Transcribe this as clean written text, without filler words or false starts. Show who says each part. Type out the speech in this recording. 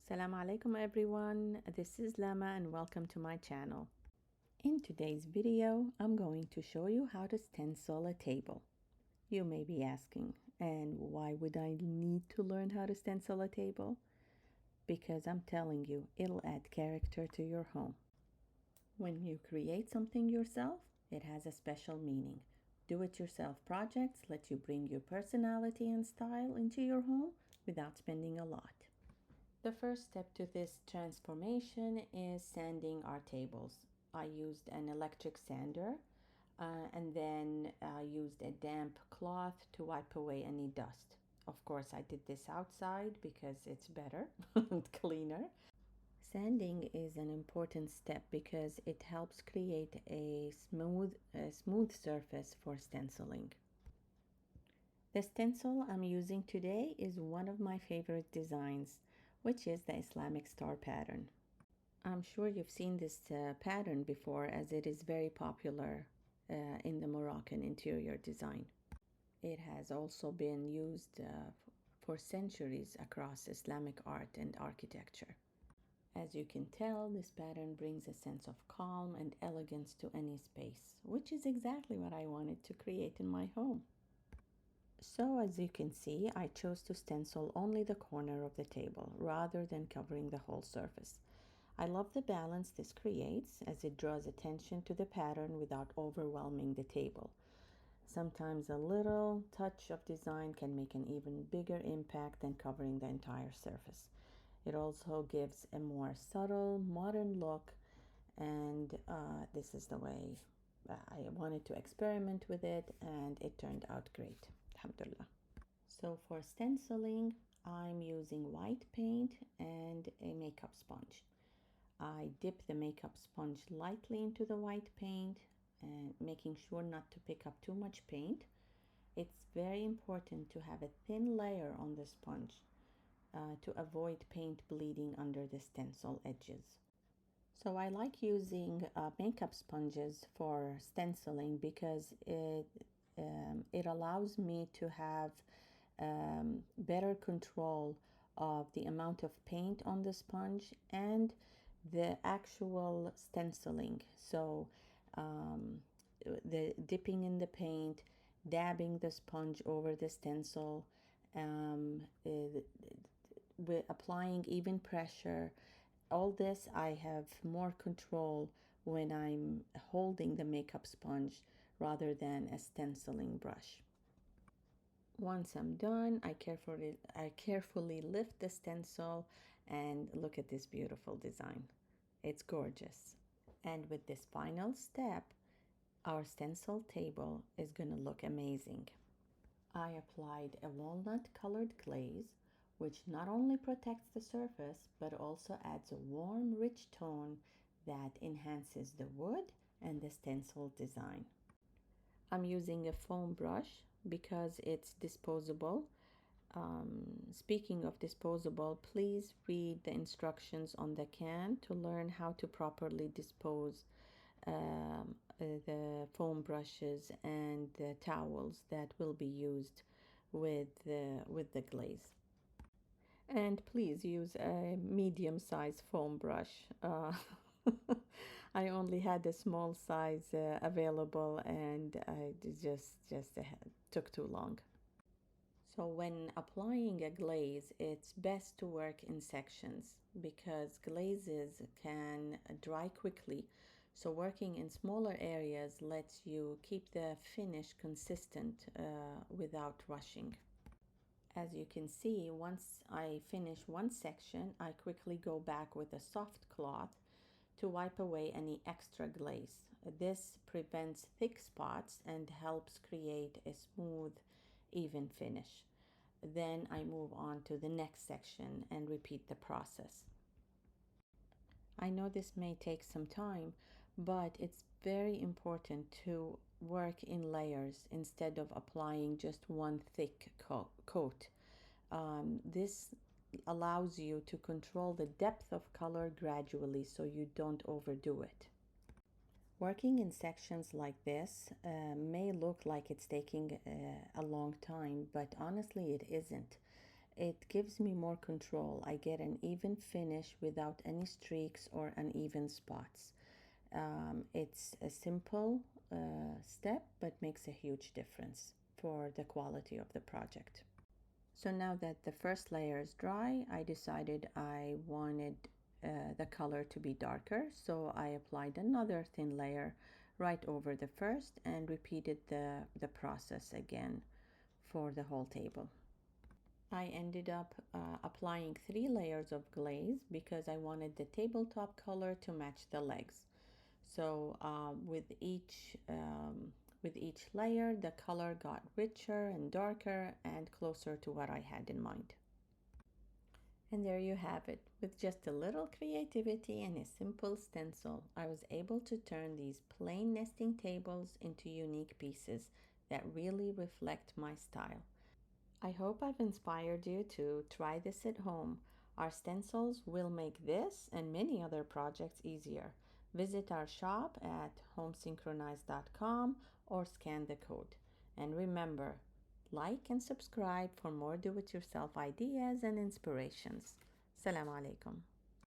Speaker 1: Assalamu alaikum everyone, this is Lama and welcome to my channel. In today's video, I'm going to show you how to stencil a table. You may be asking, and why would I need to learn how to stencil a table? Because I'm telling you, it'll add character to your home. When you create something yourself, it has a special meaning. Do-it-yourself projects let you bring your personality and style into your home without spending a lot. The first step to this transformation is sanding our tables. I used an electric sander and then I used a damp cloth to wipe away any dust. Of course, I did this outside because it's better and cleaner. Sanding is an important step because it helps create a smooth surface for stenciling. The stencil I'm using today is one of my favorite designs, which is the Islamic star pattern. I'm sure you've seen this pattern before, as it is very popular in the Moroccan interior design. It has also been used for centuries across Islamic art and architecture. As you can tell, this pattern brings a sense of calm and elegance to any space, which is exactly what I wanted to create in my home. So as you can see, I chose to stencil only the corner of the table rather than covering the whole surface. I love the balance this creates, as it draws attention to the pattern without overwhelming the table. Sometimes a little touch of design can make an even bigger impact than covering the entire surface. It also gives a more subtle, modern look, and this is the way I wanted to experiment with it, and it turned out great. Alhamdulillah. So for stenciling, I'm using white paint and a makeup sponge. I dip the makeup sponge lightly into the white paint and making sure not to pick up too much paint. It's very important to have a thin layer on the sponge to avoid paint bleeding under the stencil edges. So I like using makeup sponges for stenciling because it allows me to have better control of the amount of paint on the sponge and the actual stenciling. So the dipping in the paint, dabbing the sponge over the stencil, with applying even pressure, all this I have more control when I'm holding the makeup sponge rather than a stenciling brush. Once I'm done, I carefully lift the stencil and look at this beautiful design. It's gorgeous. And with this final step, our stencil table is going to look amazing. I applied a walnut colored glaze, which not only protects the surface but also adds a warm, rich tone that enhances the wood and the stencil design. I'm using a foam brush because it's disposable. Speaking of disposable, please read the instructions on the can to learn how to properly dispose the foam brushes and the towels that will be used with the glaze. And please use a medium-sized foam brush. I only had a small size available, and it just took too long. So when applying a glaze, it's best to work in sections because glazes can dry quickly. So working in smaller areas lets you keep the finish consistent without rushing. As you can see, once I finish one section, I quickly go back with a soft cloth to wipe away any extra glaze. This prevents thick spots and helps create a smooth, even finish. Then I move on to the next section and repeat the process. I know this may take some time, but it's very important to work in layers instead of applying just one thick coat. This allows you to control the depth of color gradually so you don't overdo it. Working in sections like this may look like it's taking a long time, but honestly it isn't. It gives me more control. I get an even finish without any streaks or uneven spots. It's a simple step, but makes a huge difference for the quality of the project. So now that the first layer is dry, I decided I wanted the color to be darker, so I applied another thin layer right over the first and repeated the process again for the whole table. I ended up applying 3 layers of glaze because I wanted the tabletop color to match the legs. So with each layer, the color got richer and darker and closer to what I had in mind. And there you have it. With just a little creativity and a simple stencil, I was able to turn these plain nesting tables into unique pieces that really reflect my style. I hope I've inspired you to try this at home. Our stencils will make this and many other projects easier. Visit our shop at homesynchronize.com or scan the code. And remember, like and subscribe for more do-it-yourself ideas and inspirations. Assalamu alaikum.